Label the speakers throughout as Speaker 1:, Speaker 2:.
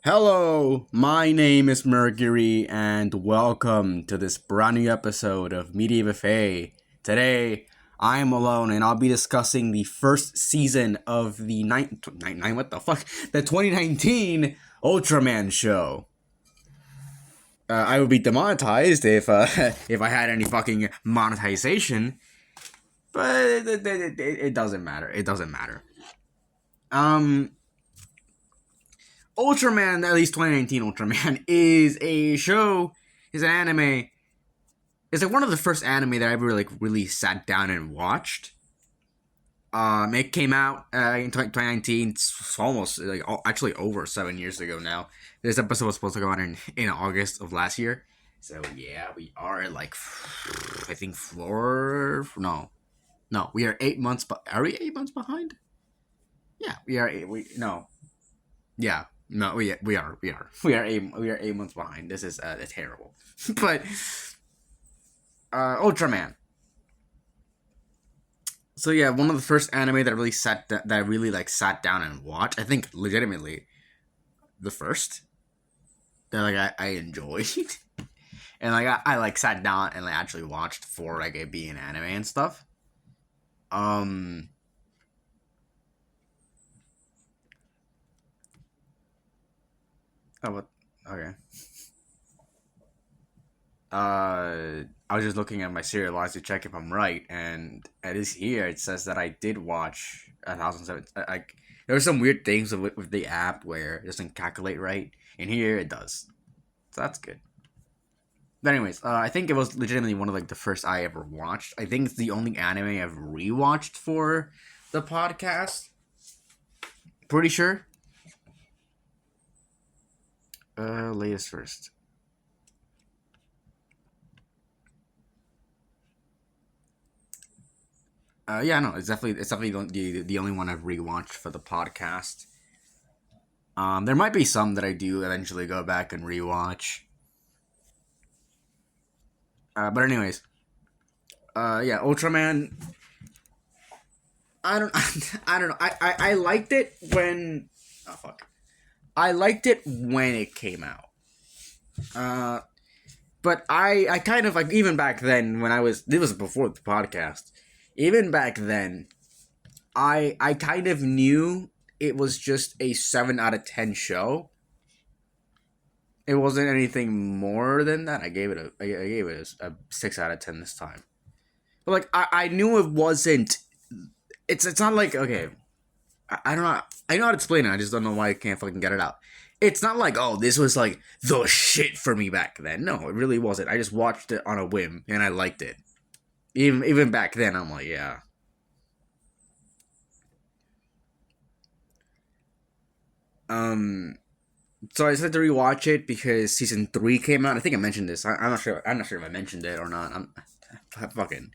Speaker 1: Hello, my name is Mercury, and welcome to this brand new episode of Media Buffet. Today, I am alone, and I'll be discussing the first season of the the 2019 Ultraman show. I would be demonetized if if I had any fucking monetization, but it doesn't matter. It doesn't matter. Um, Ultraman, at least 2019 Ultraman, is a show, is an anime. It's like one of the first anime that I ever really sat down and watched. It came out in 2019. It's almost actually over 7 years ago now. This episode was supposed to go on in August of last year. So yeah, we are I think we are 8 months. But are we 8 months behind? Yeah, we are. Yeah, no, we are 8 months behind. This is terrible. But Ultraman. So yeah, one of the first anime that I really sat down and watched. I think legitimately the first that I enjoyed, and I sat down and actually watched for it being an anime and stuff. Um. Oh, what? Okay. I was just looking at my serial lines to check if I'm right, and it is here. It says that I did watch 1007. There were some weird things with the app where it doesn't calculate right, and here it does. So that's good. But anyways, I think it was legitimately one of the first I ever watched. I think it's the only anime I've rewatched for the podcast. Pretty sure. Latest first. Yeah, no, it's definitely the only one I've rewatched for the podcast. There might be some that I do eventually go back and rewatch. But anyways, yeah, Ultraman. I don't, I don't know. I liked it when. Oh fuck. I liked it when it came out. Uh, but I kind of even back then when this was before the podcast. Even back then, I kind of knew it was just a 7 out of 10 show. It wasn't anything more than that. I gave it a 6 out of 10 this time. But I knew it wasn't. It's not like okay. I don't know. I know how to explain it. I just don't know why I can't fucking get it out. It's not like this was the shit for me back then. No, it really wasn't. I just watched it on a whim and I liked it. Even back then, I'm like, yeah. Um, so I decided to rewatch it because season 3 came out. I think I mentioned this. I'm not sure. I'm not sure if I mentioned it or not. I'm fucking.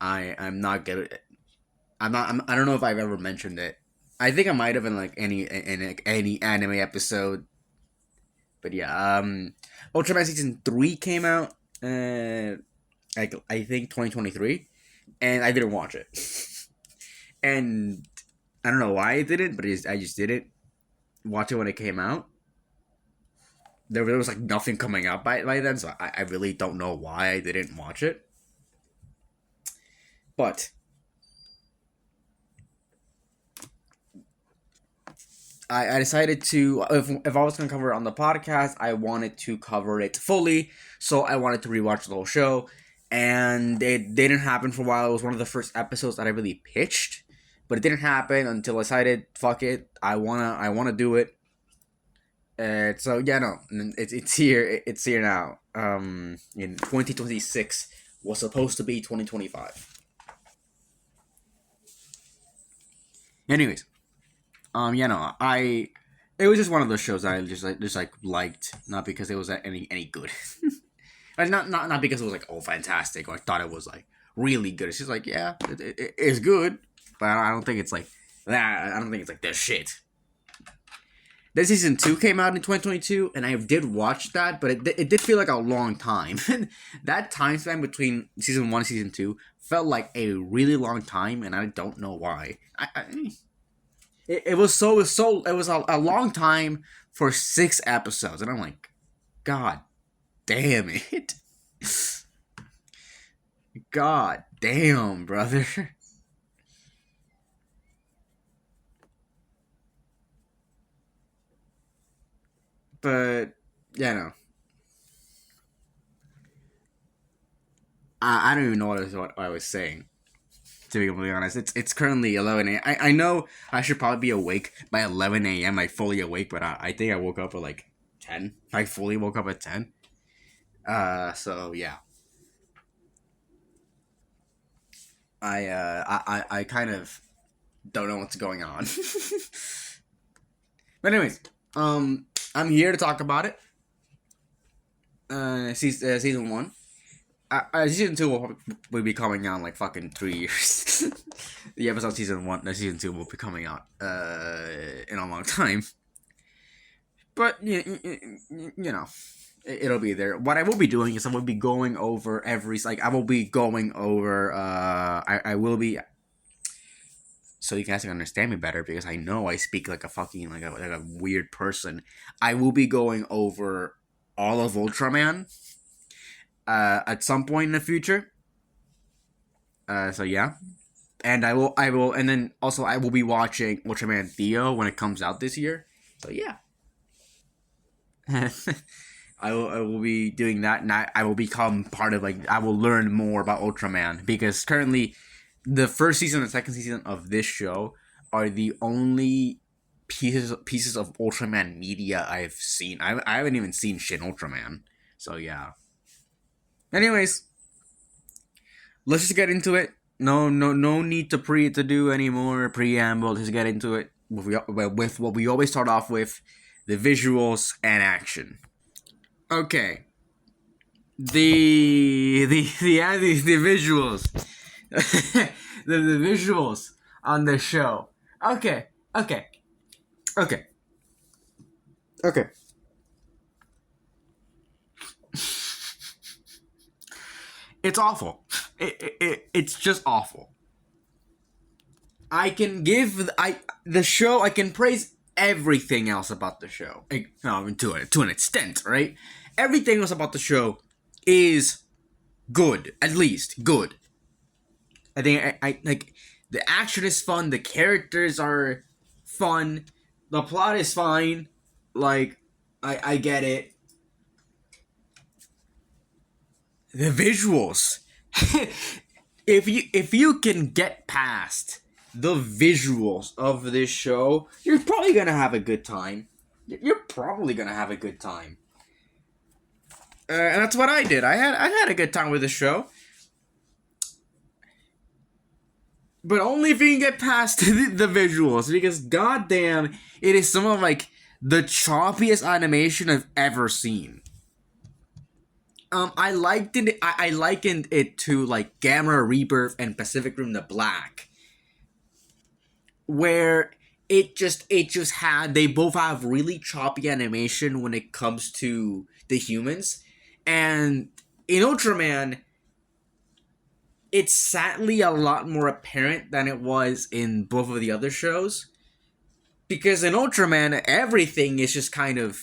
Speaker 1: I'm not good. I don't know if I've ever mentioned it. I think I might have in any anime episode. But yeah, Ultraman season 3 came out. I think 2023, and I didn't watch it. And I don't know why I didn't, but I just didn't watch it when it came out. There was nothing coming out by then, so I really don't know why I didn't watch it. But I decided to if I was gonna cover it on the podcast, I wanted to cover it fully, so I wanted to rewatch the whole show, and it didn't happen for a while. It was one of the first episodes that I really pitched, but it didn't happen until I decided, fuck it, I wanna do it. So yeah, no, it's here. It's here now. In 2026 was supposed to be 2025. Anyways, yeah, no, it was just one of those shows that I just liked, not because it was any good, not because it was fantastic or I thought it was really good. It's just yeah, it's good, but I don't think it's that. I don't think it's this shit. Then season 2 came out in 2022, and I did watch that, but it did feel like a long time. That time span between season 1 and season 2 felt like a really long time, and I don't know why. it was a long time for 6 episodes, and I'm like, God damn it, God damn, brother. But yeah, no, I don't even know what I was saying. To be completely honest, it's currently 11 a.m. I know I should probably be awake by 11 a.m. like fully awake, but I think I woke up at like 10. I fully woke up at 10. So yeah, I kind of don't know what's going on. But anyways, I'm here to talk about it. Season one. Season two will be coming out in like fucking 3 years. The episode season two will be coming out in a long time. But you know, it'll be there. What I will be doing is I will be going over I will be going over I will be, so you guys can understand me better, because I know I speak like a fucking like a weird person. I will be going over all of Ultraman at some point in the future. So yeah. And and then also I will be watching Ultraman Theo when it comes out this year. So yeah. I will be doing that, and I will become part of, like, I will learn more about Ultraman, because currently the first season and second season of this show are the only pieces of Ultraman media I've seen. I haven't even seen Shin Ultraman. So yeah. Anyways, let's just get into it. No need to do any more preamble. Just get into it with what we always start off with: the visuals and action. Okay. The visuals. The visuals on the show. Okay. Okay. Okay. Okay. It's awful. It's just awful. I can give the show. I can praise everything else about the show. To an extent, right? Everything else about the show is good. At least good. I think I like the action is fun. The characters are fun. The plot is fine. Like, I get it. The visuals. if you can get past the visuals of this show, you're probably gonna have a good time. You're probably gonna have a good time. And that's what I did. I had a good time with the show. But only if you can get past the visuals, because goddamn, it is some of, like, the choppiest animation I've ever seen. I likened it to, like, Gamma Rebirth and Pacific Rim: The Black, where it just had, they both have really choppy animation when it comes to the humans, and in Ultraman, it's sadly a lot more apparent than it was in both of the other shows, because in Ultraman everything is just kind of,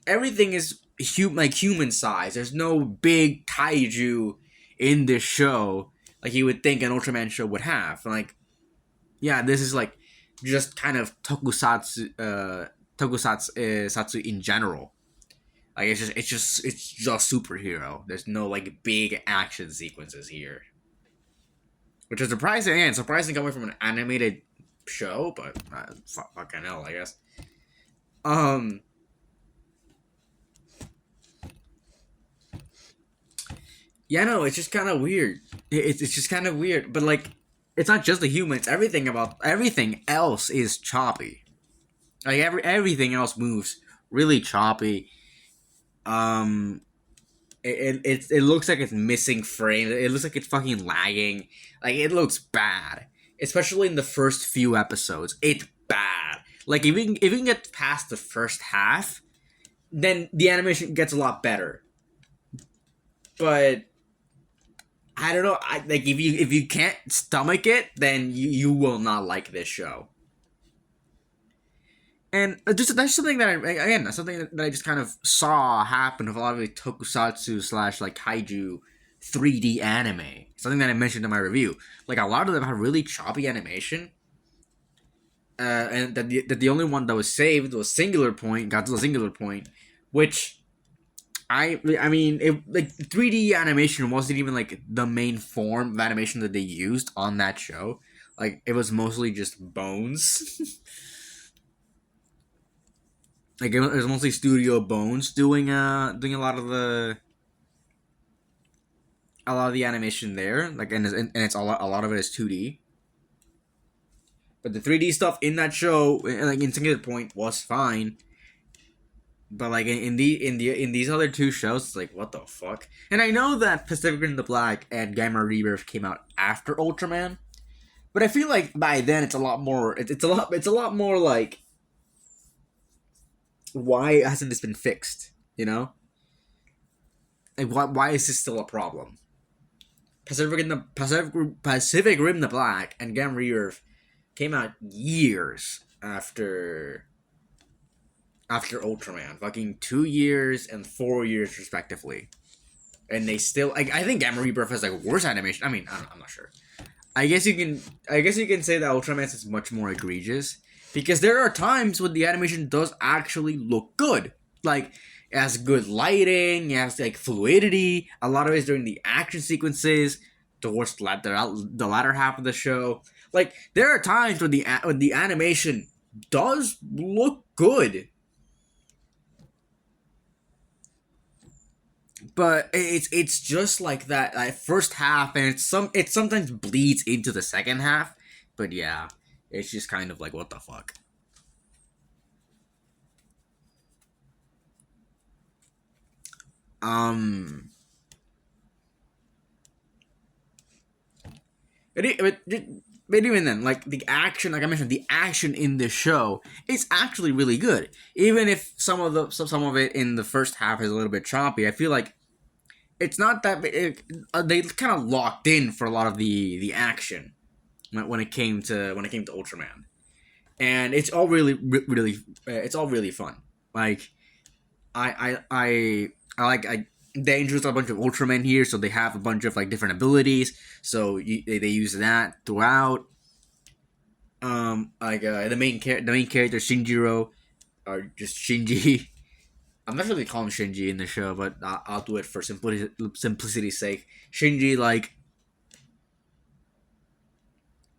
Speaker 1: everything is human size. There's no big kaiju in this show like you would think an Ultraman show would have. Like, yeah, this is like just kind of tokusatsu satsu in general. Like, it's just superhero. There's no, like, big action sequences here, which is surprising. And surprising coming from an animated show, but fucking hell, I guess. Yeah, no, it's just kind of weird. It's just kind of weird, but, like, it's not just the humans. Everything else is choppy. Like, everything else moves really choppy. It looks like it's missing frames. It looks like it's fucking lagging. Like, it looks bad, especially in the first few episodes. It's bad. Like, if you can get past the first half, then the animation gets a lot better. But I don't know. If you can't stomach it, then you will not like this show. And just that's something that that's something that I just kind of saw happen with a lot of the tokusatsu slash like kaiju 3D anime. Something that I mentioned in my review. Like a lot of them have really choppy animation. And that the only one that was saved was Singular Point, Godzilla Singular Point, which I mean, like 3D animation wasn't even like the main form of animation that they used on that show. Like it was mostly just bones. Like it was mostly Studio Bones doing a lot of the animation there. Like and it's a lot of it is 2D. But the 3D stuff in that show, like in Singular Point, was fine. But like in these other two shows, it's like what the fuck. And I know that Pacific Rim: The Black and Gamma Rebirth came out after Ultraman, but I feel like by then it's a lot more. It's a lot more like why hasn't this been fixed? You know, like why is this still a problem? Pacific Rim: The Black and Gamma Rebirth came out years after Ultraman, fucking 2 years and 4 years respectively, and they still I think Gamma Rebirth has like worse animation. I mean, I'm not sure. I guess you can say that Ultraman is much more egregious because there are times when the animation does actually look good, like it has good lighting, it has like fluidity. A lot of it is during the action sequences towards the latter half of the show. Like there are times when the animation does look good. But it's just like that first half, and it sometimes bleeds into the second half. But yeah, it's just kind of like what the fuck. Um, but even then, like the action, like I mentioned, the action in this show is actually really good. Even if some of it in the first half is a little bit choppy, I feel like it's not that they kind of locked in for a lot of the action when it came to Ultraman, and it's all really it's all really fun. Like I like they introduced a bunch of Ultramen here, so they have a bunch of like different abilities. So they use that throughout. The main character Shinjiro, or just Shinji. I'm not really calling Shinji in the show, but I'll do it for simplicity's sake. Shinji, like,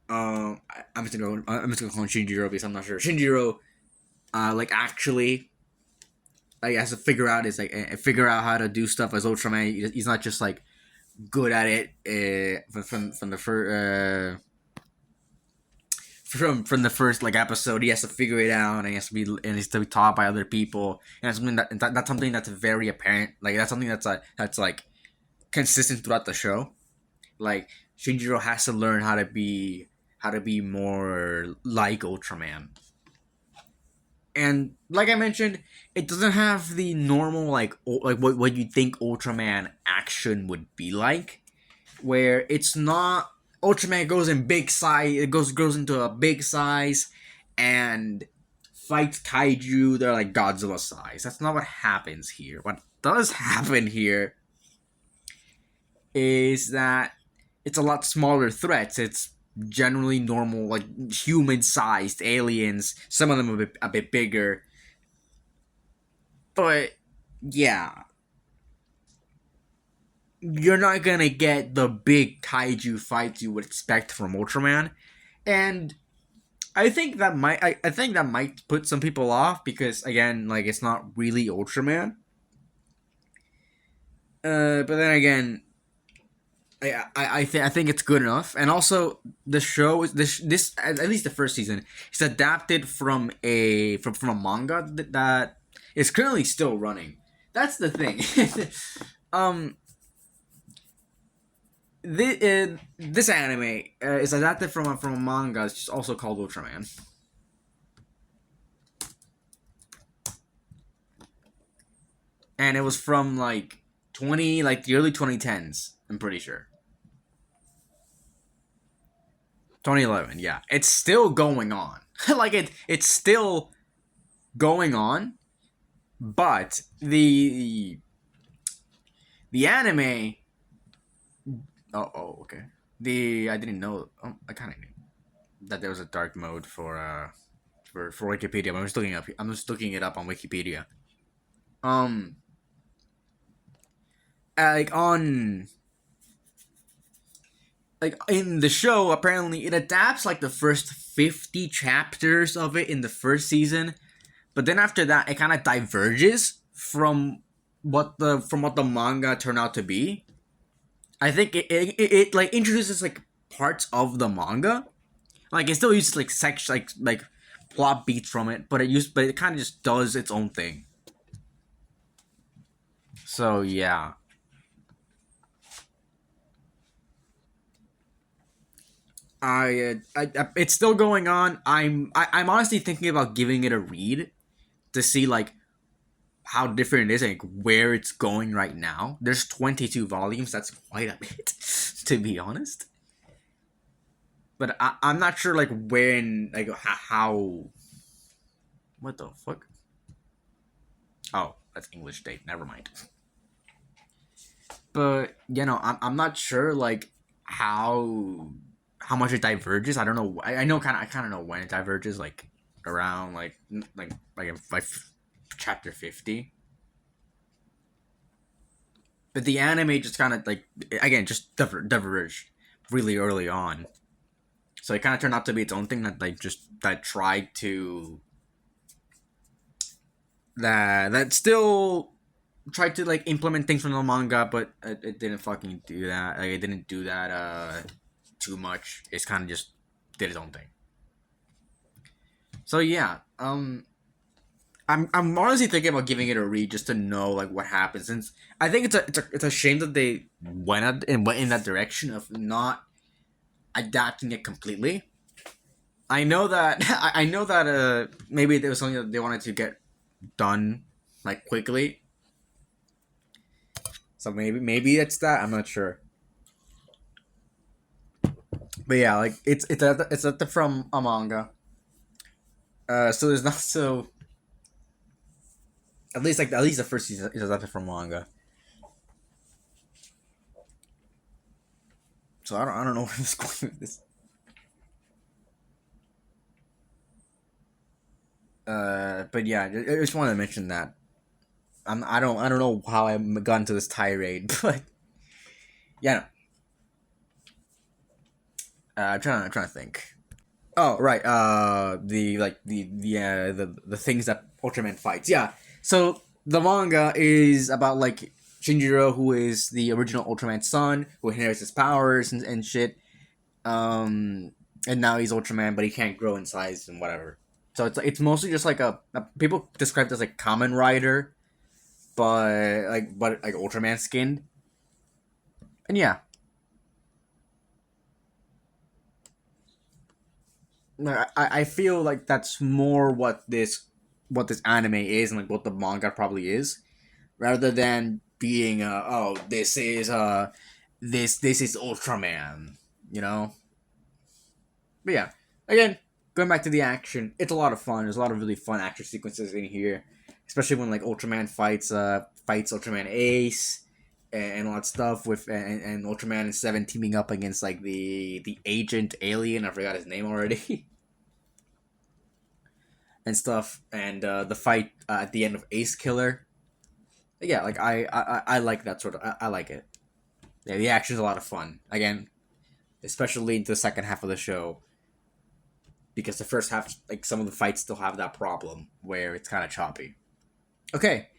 Speaker 1: I'm just gonna call him Shinjiro because I'm not sure. Shinjiro, like actually, like has to figure out how to do stuff as Ultraman. He's not just like good at it from the first. From the first like episode, he has to figure it out, and he has to be taught by other people, and that's something that's very apparent. Like that's something that's like consistent throughout the show. Like Shinjiro has to learn how to be more like Ultraman, and like I mentioned, it doesn't have the normal like what you think Ultraman action would be like, where it's not. Ultraman goes in big size. It grows into a big size, and fights kaiju. They're like Godzilla size. That's not what happens here. What does happen here is that it's a lot smaller threats. It's generally normal, like human-sized aliens. Some of them a bit bigger, but yeah, you're not gonna get the big kaiju fights you would expect from Ultraman, and I think that might put some people off because again, like it's not really Ultraman. But then again, I think it's good enough, and also the show is this at least the first season is adapted from a manga that is currently still running. That's the thing. This anime is adapted from a manga. It's just also called Ultraman, and it was from like the early 2010s. I'm pretty sure 2011. Yeah, it's still going on. Like it's still going on, but the anime. Okay. I didn't know. I kind of knew that there was a dark mode for Wikipedia. I'm just looking it up on Wikipedia. Um, like on like in the show, apparently it adapts like the first 50 chapters of it in the first season, but then after that, it kind of diverges from what the manga turned out to be. I think it like introduces like parts of the manga. Like it still uses like sex like plot beats from it, but it kind of just does its own thing. So yeah, it's still going on. I'm honestly thinking about giving it a read to see like how different it is and like, where it's going right now. There's 22 volumes. That's quite a bit, to be honest. But I'm not sure like when like how. What the fuck? Oh, that's English date. Never mind. But I'm not sure like how much it diverges. I don't know. I know I kind of know when it diverges. Like around like chapter 50. But the anime just kind of like again just diverged really early on. So it kind of turned out to be its own thing that tried to that still tried to like implement things from the manga, but it didn't fucking do that. Like it didn't do that too much. It's kind of just did its own thing. So yeah, I'm honestly thinking about giving it a read just to know like what happens. Since I think it's a shame that they went in that direction of not adapting it completely. I know that I know that maybe there was something that they wanted to get done like quickly. So maybe it's that. I'm not sure. But yeah, like it's adapted from a manga. So there's not so at least the first season is adapted from manga. So I don't know where this is going with this. But yeah, I just wanted to mention that. I don't know how I got into this tirade, but yeah, no. I'm trying to think. Oh right, the things that Ultraman fights. Yeah, so the manga is about like Shinjiro, who is the original Ultraman's son, who inherits his powers and shit. Um, and now he's Ultraman, but he can't grow in size and whatever. So it's mostly just like a people describe it as like Kamen Rider, but like Ultraman skinned. And yeah, I feel like that's more what this anime is and like what the manga probably is, rather than being this is Ultraman, you know. But yeah, again, going back to the action, it's a lot of fun. There's a lot of really fun action sequences in here, especially when like Ultraman fights Ultraman Ace and all that stuff with and Ultraman and Seven teaming up against like the agent alien. I forgot his name already. And stuff, and the fight at the end of Ace Killer. Yeah, like I like that sort of. I like it. Yeah, the action's a lot of fun. Again, especially into the second half of the show, because the first half, like some of the fights still have that problem where it's kind of choppy. Okay,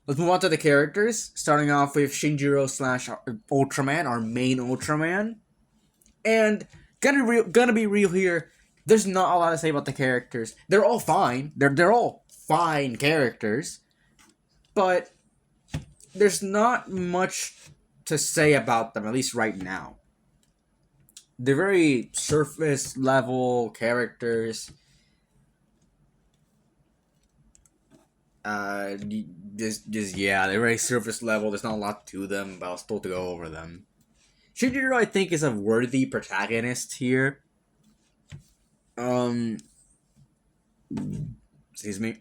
Speaker 1: let's move on to the characters. Starting off with Shinjiro slash Ultraman, our main Ultraman, and gonna be real here. There's not a lot to say about the characters. They're all fine. They're all fine characters, but there's not much to say about them, at least right now. They're very surface level characters. Just yeah, they're very surface level. There's not a lot to them, but I'll still to go over them. Shinjiro, I think, is a worthy protagonist here. Um, excuse me.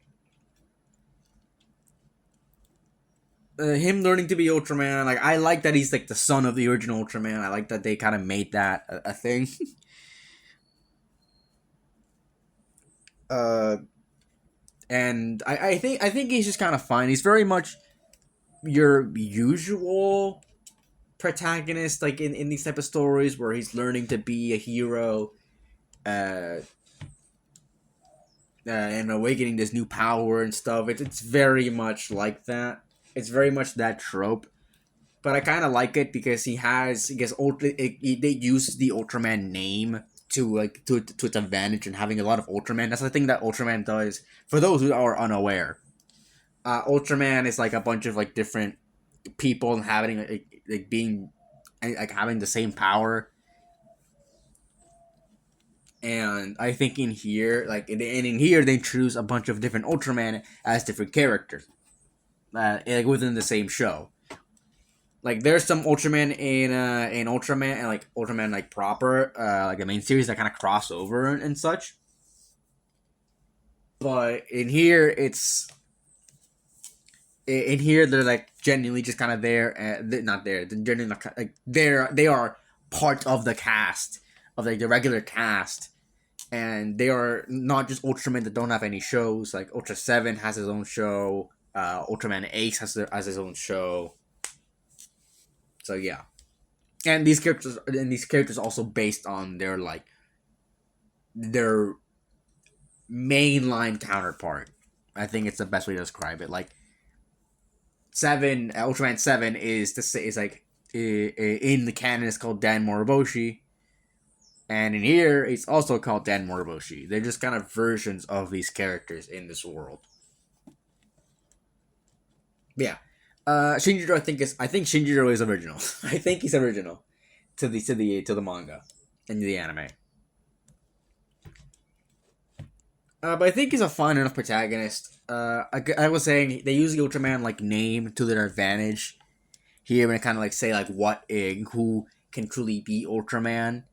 Speaker 1: him learning to be Ultraman. Like I like that he's like the son of the original Ultraman. I like that they kind of made that a thing. uh, and I think he's just kind of fine. He's very much your usual protagonist, like in these type of stories where he's learning to be a hero, uh, and awakening this new power and stuff. It's very much like that. It's very much that trope. But I kind of like it because he has, I guess, they use the Ultraman name to its advantage and having a lot of Ultraman. That's the thing that Ultraman does. For those who are unaware, Ultraman is like a bunch of like different people and having like being like having the same power. And I think in here, like, and in here, they introduce a bunch of different Ultraman as different characters, like within the same show. Like, there's some Ultraman in Ultraman and like Ultraman like proper, like the main series that kind of cross over and such. But in here they're like genuinely just kind of there, not there. They're genuinely like they are part of the cast of like the regular cast, and they are not just Ultraman that don't have any shows. Like Ultra 7 has his own show. Ultraman Ace has his own show. So yeah, and these characters also based on their mainline counterpart. I think it's the best way to describe it. Like Ultraman 7 is like in the canon it's called Dan Moriboshi. And in here, it's also called Dan Moriboshi. They're just kind of versions of these characters in this world. But yeah, Shinjiro. I think Shinjiro is original. I think he's original to the manga and the anime. But I think he's a fine enough protagonist. I was saying they use the Ultraman like name to their advantage here, and kind of like say like who can truly be Ultraman.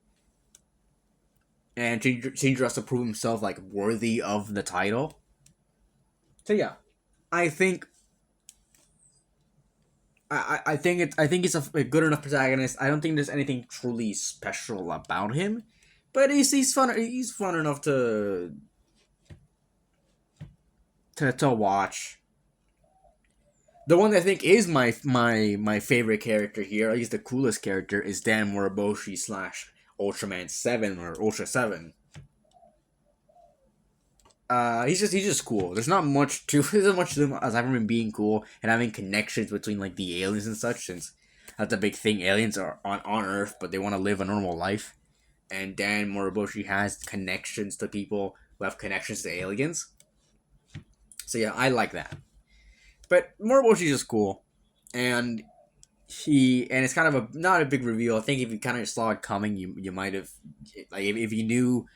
Speaker 1: And Shinjiro has to prove himself like worthy of the title. So yeah, I think I think he's a good enough protagonist. I don't think there's anything truly special about him, but he's fun. He's fun enough to watch. The one that I think is my favorite character here, at least the coolest character, is Dan Moriboshi slash Ultraman 7 or Ultra 7. He's just cool. There's not much to him as having being cool and having connections between like the aliens and such, since that's a big thing. Aliens are on Earth, but they want to live a normal life. And Dan Moriboshi has connections to people who have connections to aliens. So yeah, I like that. But Moriboshi's just cool. And it's kind of not a big reveal. I think if you kind of saw it coming, you might have, like, if you know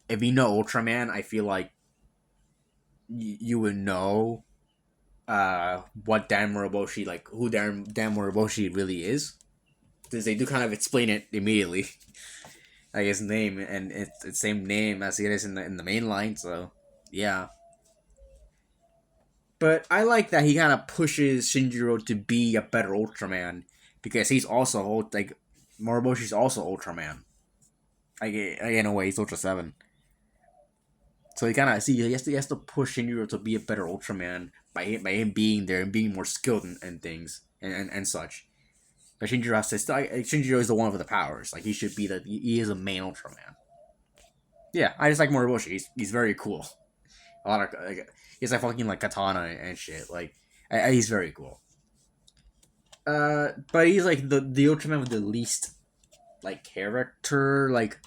Speaker 1: Ultraman, I feel like you would know what Dan Moriboshi, like who Dan Moriboshi really is, because they do kind of explain it immediately. Like his name, and it's the same name as it is in the main line. So yeah. But I like that he kind of pushes Shinjiro to be a better Ultraman, because he's also like Moriboshi's also Ultraman. Like in a way, he's Ultra 7. So he kind of he has to push Shinjiro to be a better Ultraman by him being there and being more skilled and things and such. But Shinjiro has to Shinjiro is the one with the powers. Like he is a main Ultraman. Yeah, I just like Moriboshi. He's very cool. A lot of he's like fucking like katana and shit. Like he's very cool. But he's like the Ultraman with the least like character like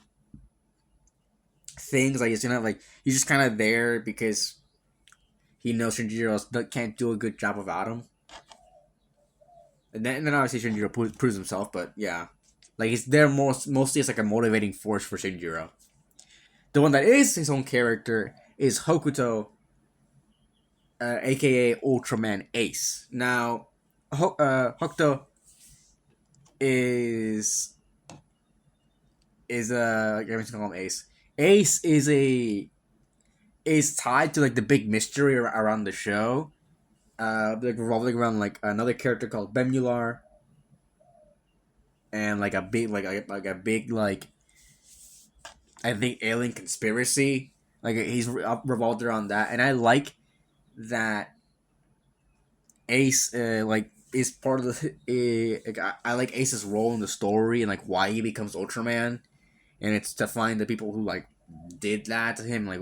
Speaker 1: things. Like he's just kind of there because he knows Shinjiro can't do a good job without him. And then obviously Shinjiro proves himself, but yeah, like he's there mostly as like a motivating force for Shinjiro. The one that is his own character is Hokuto, aka Ultraman Ace. Now, Hokuto is I'm just gonna call him Ace. Ace is tied to like the big mystery around the show, like revolving around like another character called Bemular, and like a big like a big like I think alien conspiracy. Like he's revolved around that, and I like that Ace like is part of the. Like, I like Ace's role in the story and like why he becomes Ultraman, and it's to find the people who like did that to him, like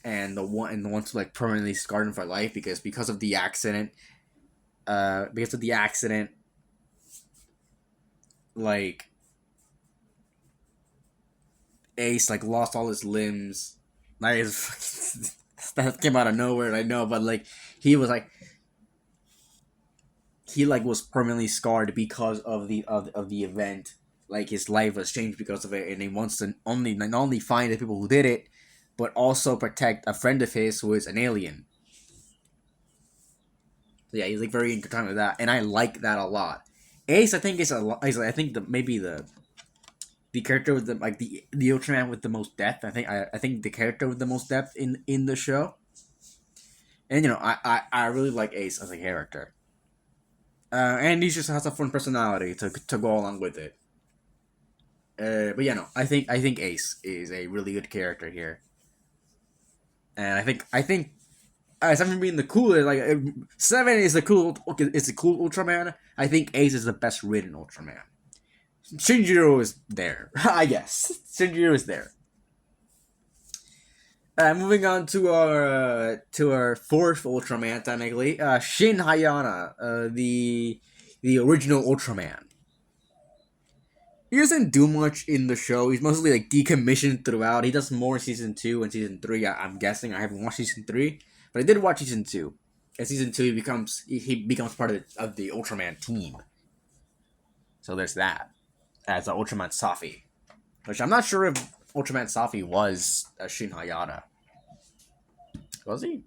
Speaker 1: and the ones who like permanently scarred him for life because of the accident. Because of the accident, like Ace like lost all his limbs. Like that came out of nowhere, I know, but like he was like he like was permanently scarred because of the event. Like his life was changed because of it, and he wants to only not only find the people who did it, but also protect a friend of his who is an alien. So yeah, he's like very intertwined with that, and I like that a lot. Ace, I think I think maybe the character with the like the Ultraman with the most depth. I think the character with the most depth in the show. And you know, I really like Ace as a character. And he just has a fun personality to go along with it. But yeah, no, I think Ace is a really good character here, and I think Seven being the coolest, like Seven is the cool, it's a cool Ultraman. I think Ace is the best written Ultraman. Shinjiro is there, I guess. Shinjiro is there. Moving on to our fourth Ultraman, technically, Shin Hayana, the original Ultraman. He doesn't do much in the show. He's mostly like decommissioned throughout. He does more in season 2 and season 3. I'm guessing I haven't watched season 3, but I did watch season 2. In season 2, he becomes part of the Ultraman team. So there's that as Ultraman Safi, which I'm not sure if Ultraman Safi was Shin Hayata. Was he?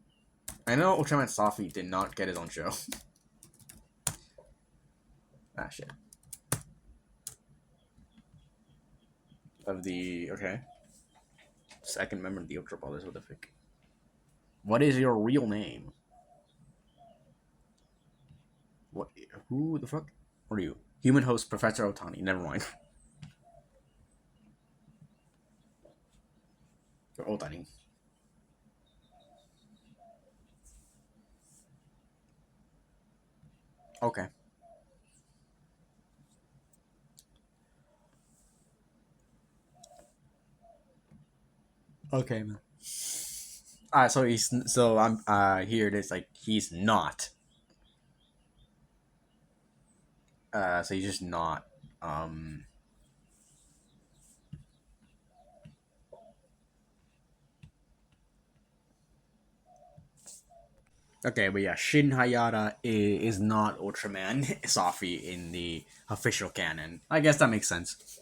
Speaker 1: I know Ultraman Safi did not get his own show. Shit. Of the okay. Second member of the Ultra Brothers. What the fuck? What is your real name? What? Who the fuck? What are you? Human host Professor Otani. Never mind. Or Otani. Okay. Okay, man. So I'm here it is like he's not. So he's just not. Um. Okay, but yeah, Shin Hayata is not Ultraman Safi in the official canon. I guess that makes sense.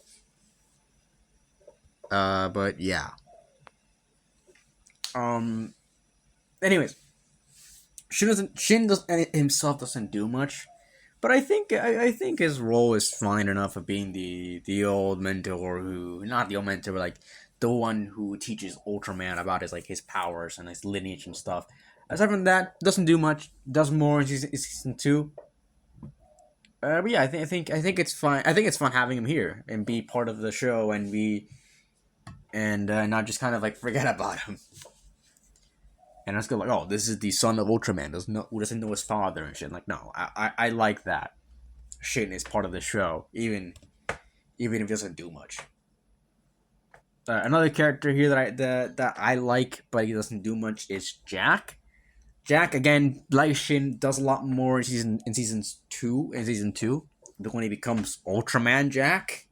Speaker 1: But yeah. Um. Anyways, Shin does himself doesn't do much, but I think his role is fine enough of being the old mentor who not the old mentor, but like the one who teaches Ultraman about his powers and his lineage and stuff. Aside from that, doesn't do much. Does more in season 2. But yeah, I think it's fine. I think it's fun having him here and be part of the show and be and not just kind of like forget about him. And let's go like, oh, this is the son of Ultraman. Who doesn't know his father and shit. Like, no, I like that. Shin is part of the show, even if he doesn't do much. Another character here that I like, but he doesn't do much is Jack. Jack again, like Shin, does a lot more in season two. When he becomes Ultraman Jack.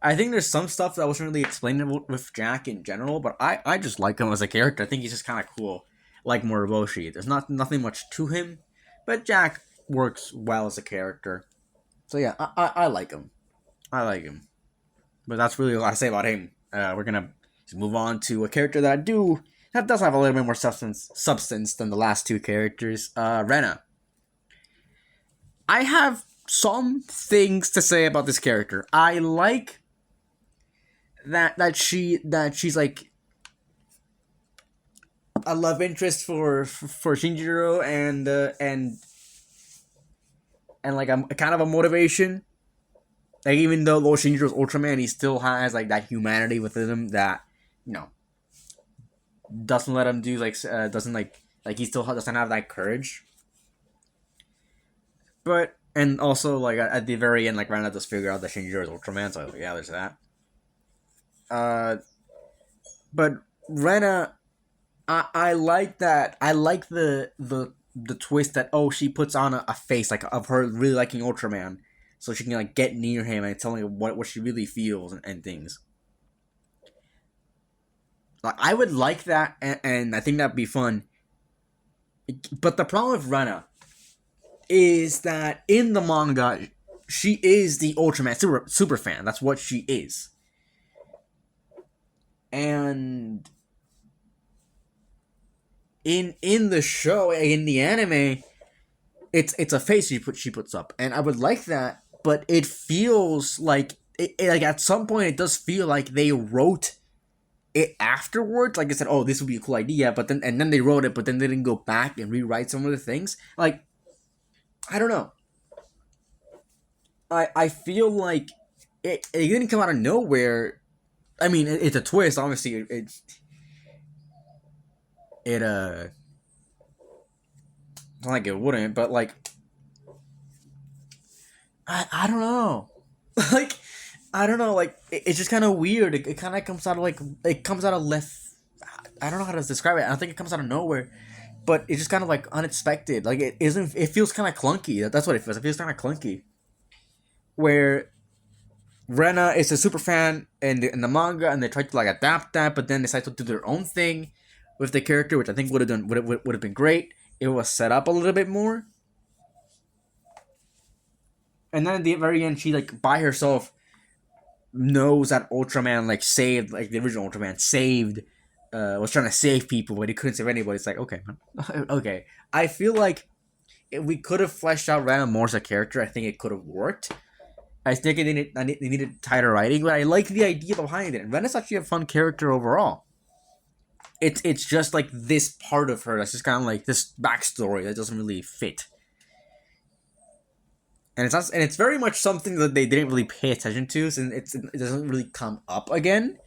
Speaker 1: I think there's some stuff that wasn't really explained with Jack in general, but I just like him as a character. I think he's just kind of cool, like Moroboshi. There's nothing much to him, but Jack works well as a character. So yeah, I like him. I like him. But that's really all I say about him. We're gonna move on to a character that does have a little bit more substance than the last two characters. Rena. I have some things to say about this character. I like that she's like a love interest for Shinjiro and like a kind of a motivation. Like even though Shinjiro's Ultraman, he still has like that humanity within him that you know doesn't let him do like doesn't like he still doesn't have that courage. But and also like at the very end, like Rana does figure out that Shinjiro is Ultraman, so yeah, there's that. Uh, but Rena, I like that. I like the twist that she puts on a face like of her really liking Ultraman, so she can like get near him and tell him what she really feels and things. Like I would like that, and I think that'd be fun. But the problem with Rena is that in the manga, she is the Ultraman super fan. That's what she is. And in the show, in the anime, it's a face she puts up, and I would like that, but it feels like like at some point it does feel like they wrote it afterwards. Like I said, oh, this would be a cool idea, but then they wrote it, but then they didn't go back and rewrite some of the things. Like I don't know. I feel like it didn't come out of nowhere. I mean, it's a twist. Obviously, it not like it wouldn't, but like I don't know. Like I don't know. Like it's just kind of weird. It kind of comes out of like it comes out of left. I don't know how to describe it. I don't think it comes out of nowhere, but it's just kind of like unexpected. Like it isn't. It feels kind of clunky. That's what it feels. It feels kind of clunky. Where Rena is a super fan in the manga, and they try to like adapt that, but then decide to do their own thing with the character, which I think would have been great. It was set up a little bit more, and then at the very end, she like by herself knows that Ultraman like saved like the original Ultraman saved was trying to save people, but he couldn't save anybody. It's like okay, okay. I feel like if we could have fleshed out Rena more as a character, I think it could have worked. I think they needed tighter writing, but I like the idea behind it. And Ren is actually a fun character overall. It's just like this part of her that's just kind of like this backstory that doesn't really fit. And it's very much something that they didn't really pay attention to, since it doesn't really come up again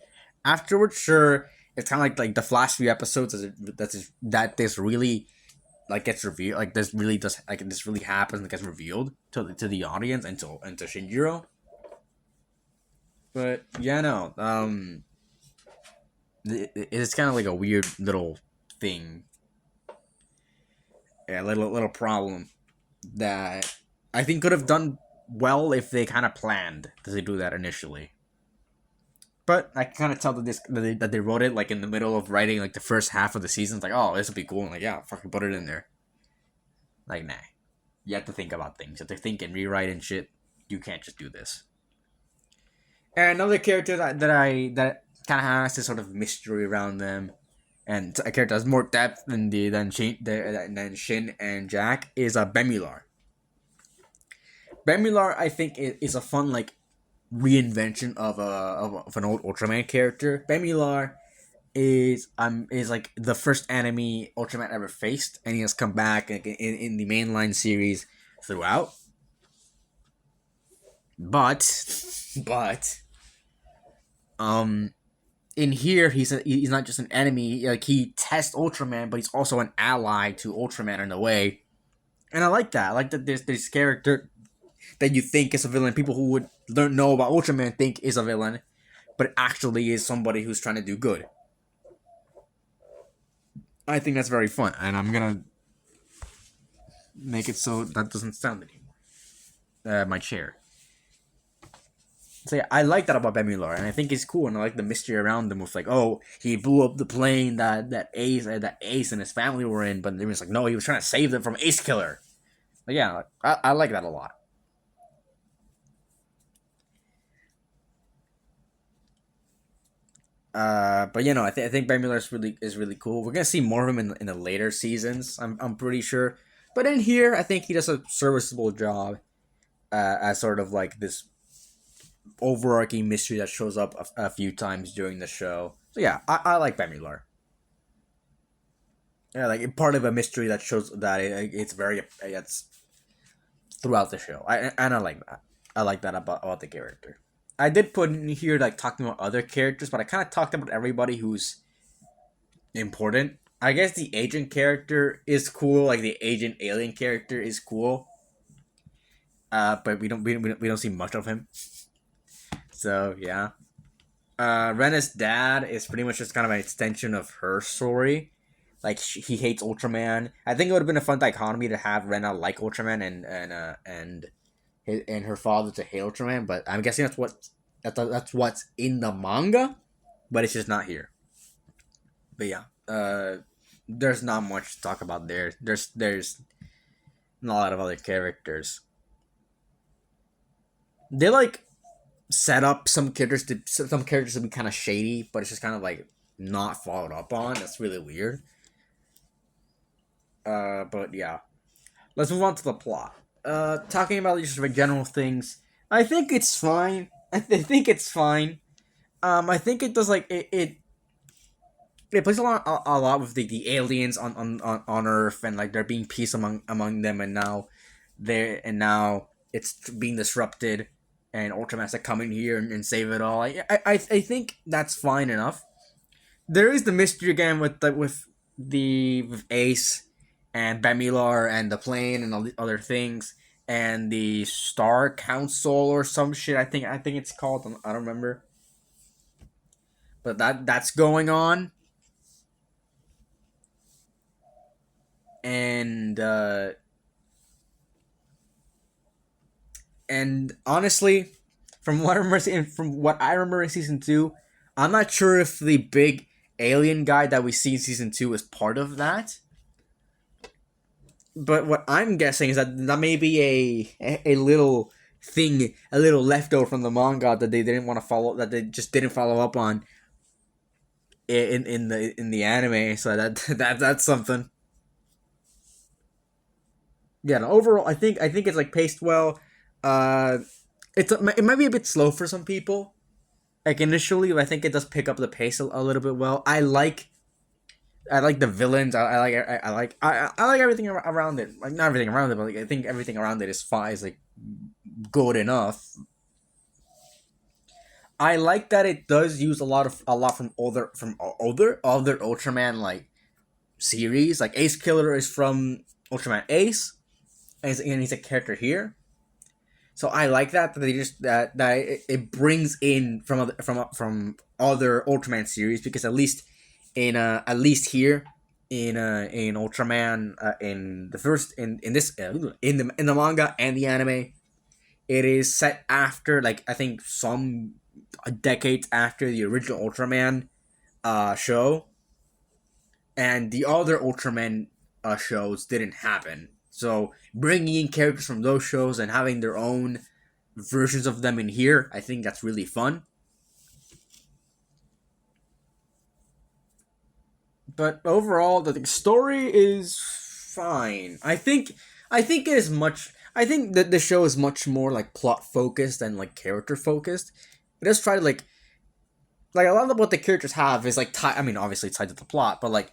Speaker 1: afterwards. Sure, it's kind of like the last few episodes that this really like gets revealed, like this really does like this really happens and gets revealed to the audience and to Shinjiro. But yeah, no, it's kind of like a weird little thing, yeah, little problem that I think could have done well if they kind of planned to do that initially. But I can kind of tell that they wrote it like in the middle of writing like the first half of the season. It's like, oh, this would be cool. And like, yeah, fucking put it in there. Like, nah. You have to think about things. You have to think and rewrite and shit. You can't just do this. And another character that kind of has this sort of mystery around them, and a character has more depth than Shin and Jack is a Bemular. Bemular, I think, is a fun like reinvention of an old Ultraman character. Bemular is like the first enemy Ultraman ever faced, and he has come back in the mainline series throughout. But in here he's not just an enemy. Like he tests Ultraman, but he's also an ally to Ultraman in a way. And I like that. I like that there's this character that you think is a villain. People who would don't know about Ultraman think is a villain, but actually is somebody who's trying to do good. I think that's very fun, and I'm gonna make it so that doesn't sound anymore. My chair. So yeah, I like that about Bemular, and I think it's cool, and I like the mystery around them with like, oh, he blew up the plane that Ace and his family were in, but they was like, no, he was trying to save them from Ace Killer. But yeah, I like that a lot. But you know, I think Bemular is really cool. We're gonna see more of him in the later seasons. I'm pretty sure. But in here, I think he does a serviceable job as sort of like this overarching mystery that shows up a few times during the show. So yeah, I like Bemular. Yeah, like part of a mystery that shows that it's very it's throughout the show. I like that. I like that about the character. I did put in here like talking about other characters, but I kind of talked about everybody who's important. I guess the agent character is cool. Like the agent alien character is cool. But we don't see much of him. So yeah. Rena's dad is pretty much just kind of an extension of her story. Like he hates Ultraman. I think it would have been a fun dichotomy to have Rena like Ultraman and her father to hate Ultraman. But I'm guessing that's what's in the manga, but it's just not here. But yeah, there's not much to talk about there. There's not a lot of other characters. They like set up some characters to be kind of shady, but it's just kind of like not followed up on. That's really weird. But yeah, let's move on to the plot. Talking about just like general things, I think it's fine. I think it's fine. I think it does like it plays a lot with the aliens on Earth and like there being peace among them and now it's being disrupted and Ultraman has to come in here and save it all. I think that's fine enough. There is the mystery again with Ace and Bamilar and the plane and all the other things and the Star Council or some shit. I think it's called. I don't remember, but that's going on. And honestly, from what I remember in season two, I'm not sure if the big alien guy that we see in season two is part of that. But what I'm guessing is that may be a little thing, a little leftover from the manga that they didn't want to follow, that they just didn't follow up on in the anime. So that's something. Yeah, no, overall, I think it's like paced well. Uh, it might be a bit slow for some people. Like initially, but I think it does pick up the pace a little bit well. I like the villains. I like everything around it. Like not everything around it, but like, I think everything around it is fine. Is like good enough. I like that it does use a lot from other Ultraman like series. Like Ace Killer is from Ultraman Ace, and he's a character here. So I like that they just that it brings in from other Ultraman series because at least here in Ultraman in the first in this in the manga and the anime, it is set after like I think some decades after the original Ultraman show, and the other Ultraman shows didn't happen. So bringing in characters from those shows and having their own versions of them in here, I think that's really fun. But overall, the story is fine. I think it is much. I think that the show is much more like plot focused and like character focused. It does try to like a lot of what the characters have is like tied. I mean, obviously tied to the plot, but like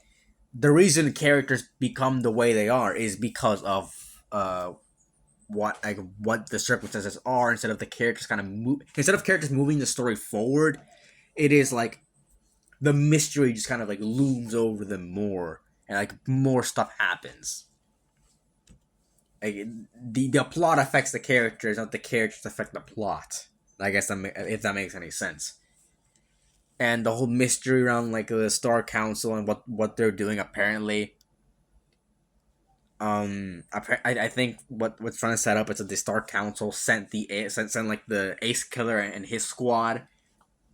Speaker 1: the reason characters become the way they are is because of what the circumstances are instead of the characters kind of instead of characters moving the story forward. It is like the mystery just kind of like looms over them more and like more stuff happens. Like the plot affects the characters, not the characters affect the plot. I guess if that makes any sense. And the whole mystery around like the Star Council and what they're doing apparently. I think what's trying to set up is that the Star Council sent like the Ace Killer and his squad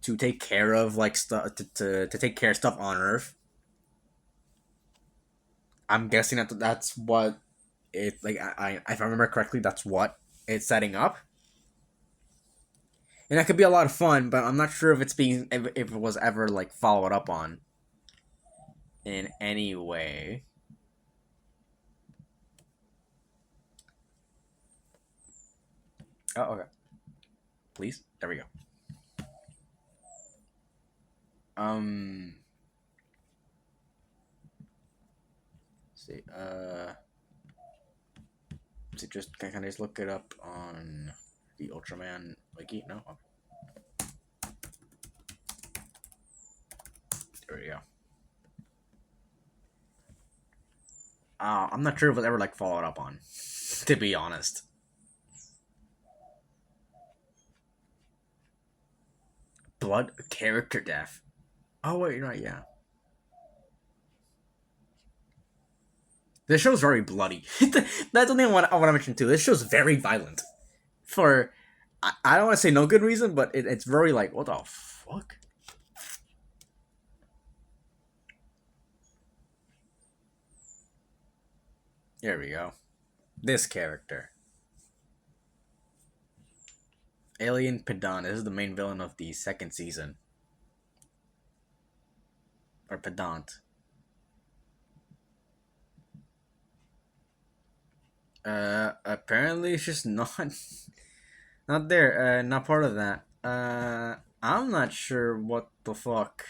Speaker 1: to take care of like stuff to take care of stuff on Earth. I'm guessing that's what it like. If I remember correctly, that's what it's setting up, and that could be a lot of fun. But I'm not sure if it was ever like followed up on in any way. Oh, okay. Please. There we go. Um. see. Can I just look it up on the Ultraman wiki? No. Oh, there we go. I'm not sure if it ever like followed up on, to be honest. Blood character death. Oh wait, you're right. Yeah, this show's very bloody. That's the thing I want to mention too. This show's very violent. For I don't want to say no good reason, but it's very like what the fuck. There we go. This character. Alien Pedant. This is the main villain of the second season. Or Pedant. Apparently it's just not there. Not part of that. I'm not sure what the fuck.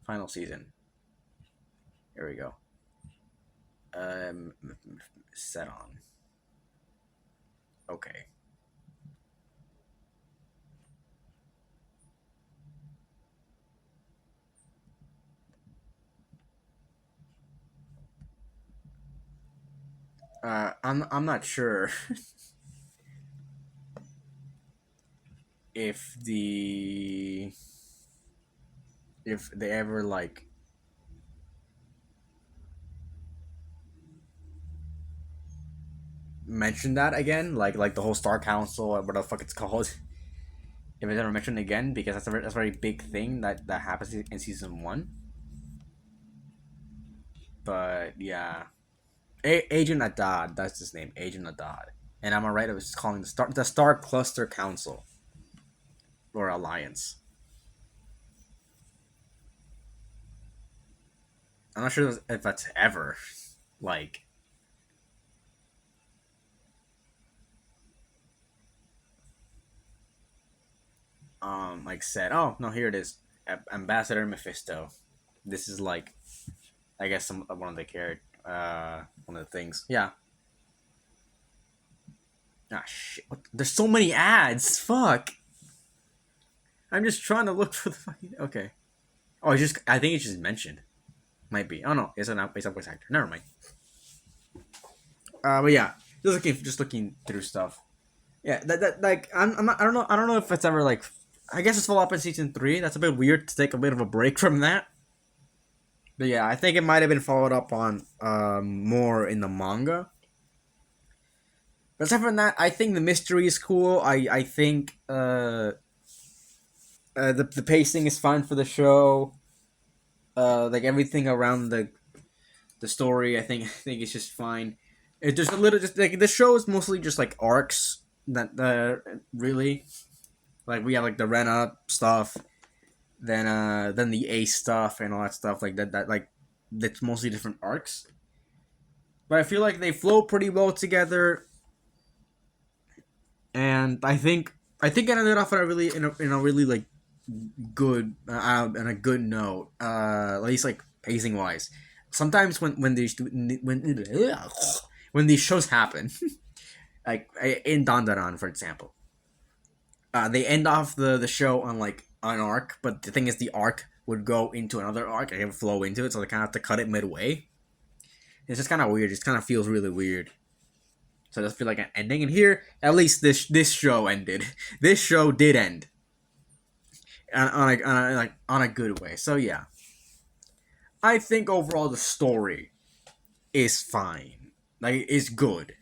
Speaker 1: Final season. Here we go. Set on. Okay. I'm not sure if they ever like mention that again, like the whole Star Council or whatever the fuck it's called. If it's ever mentioned again, because that's a very big thing that happens in season one. But yeah, Agent Adad, that's his name, Agent Adad. And am I right? It was calling the Star Cluster Council or Alliance. I'm not sure if that's ever like like said. Oh no, here it is, Ambassador Mephisto. This is like, I guess one of the one of the things. Yeah. Ah shit! There's so many ads. Fuck. I'm just trying to look for the fucking. Okay. Oh, I think it's just mentioned. Might be. Oh no, it's a voice actor. Never mind. But yeah, just looking through stuff. Yeah, that like I'm not, I don't know if it's ever like. I guess it's full up in season 3. That's a bit weird to take a bit of a break from that. But yeah, I think it might have been followed up on more in the manga. But aside from that, I think the mystery is cool. I think the pacing is fine for the show. Like everything around the story, I think it's just fine. It just a little just like the show is mostly just like arcs that really like we have like the Rena stuff, then the Ace stuff and all that stuff like that like that's mostly different arcs. But I feel like they flow pretty well together, and I think I ended off on a really in a really like good and a good note. At least like pacing wise. Sometimes when these when these shows happen, like in Dandaran, for example, they end off the show on like an arc, but the thing is, the arc would go into another arc and it would flow into it, so they kind of have to cut it midway. It's just kind of weird. It just kind of feels really weird. So it does feel like an ending. And here, at least this show ended. This show did end on a good way. So yeah, I think overall the story is fine. Like it's good,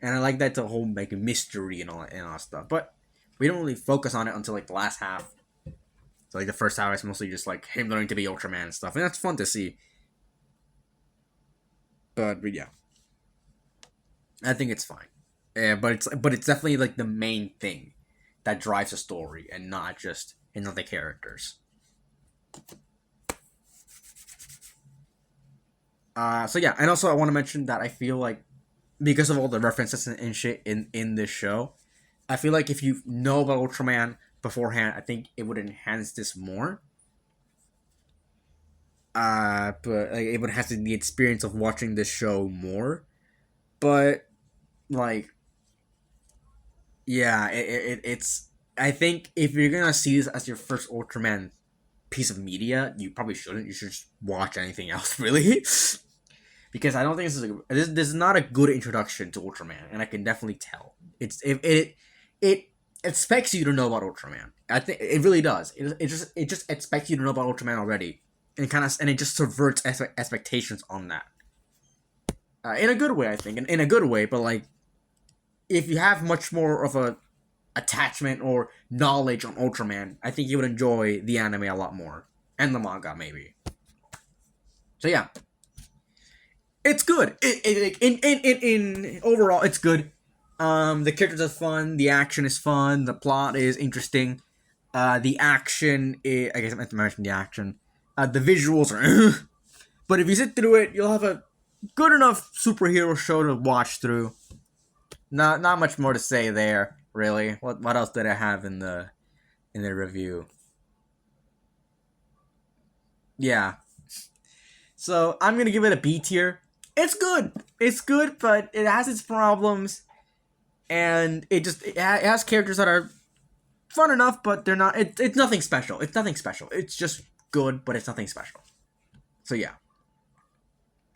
Speaker 1: and I like that the whole like mystery and all that stuff. But we don't really focus on it until like the last half. So like the first half is mostly just like him learning to be Ultraman and stuff, and that's fun to see. But yeah, I think it's fine. Yeah, but it's definitely like the main thing that drives the story, and not the characters. So yeah, and also I want to mention that I feel like because of all the references and shit in this show, I feel like if you know about Ultraman beforehand, I think it would enhance this more. but like everyone has the experience of watching the show more. But like, yeah, it's. I think if you're gonna see this as your first Ultraman piece of media, you probably shouldn't. You should just watch anything else, really, because I don't think this is not a good introduction to Ultraman, and I can definitely tell. It expects you to know about Ultraman. I think it really does. It just expects you to know about Ultraman already, and it just subverts expectations on that. In a good way, I think, in a good way. But like, if you have much more of a attachment or knowledge on Ultraman, I think you would enjoy the anime a lot more, and the manga maybe. So yeah, it's good. In overall, it's good. The characters are fun. The action is fun. The plot is interesting. The action is, I guess I meant to mention the action. The visuals are, but if you sit through it, you'll have a good enough superhero show to watch through. Not much more to say there, really. What else did I have in the review? Yeah. So I'm gonna give it a B tier. It's good. It's good, but it has its problems, and it has characters that are fun enough, but they're not. It's nothing special. It's nothing special. It's just good, but it's nothing special. So yeah.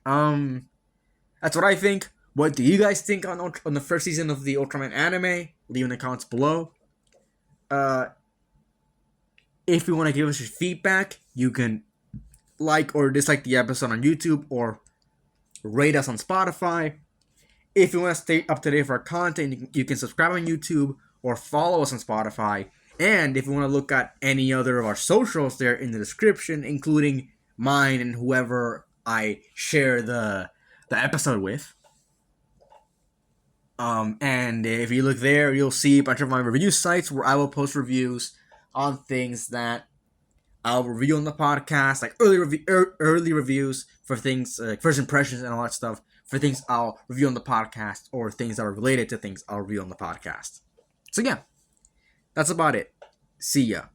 Speaker 1: That's what I think. What do you guys think on the first season of the Ultraman anime? Leave in the comments below. If you want to give us your feedback, you can like or dislike the episode on YouTube or rate us on Spotify. If you want to stay up to date with our content, you can subscribe on YouTube or follow us on Spotify. And if you want to look at any other of our socials, they're in the description, including mine and whoever I share the episode with. And if you look there, you'll see a bunch of my review sites where I will post reviews on things that I'll review on the podcast, like early reviews for things like first impressions and all that stuff, for things I'll review on the podcast, or things that are related to things I'll review on the podcast. So yeah, that's about it. See ya.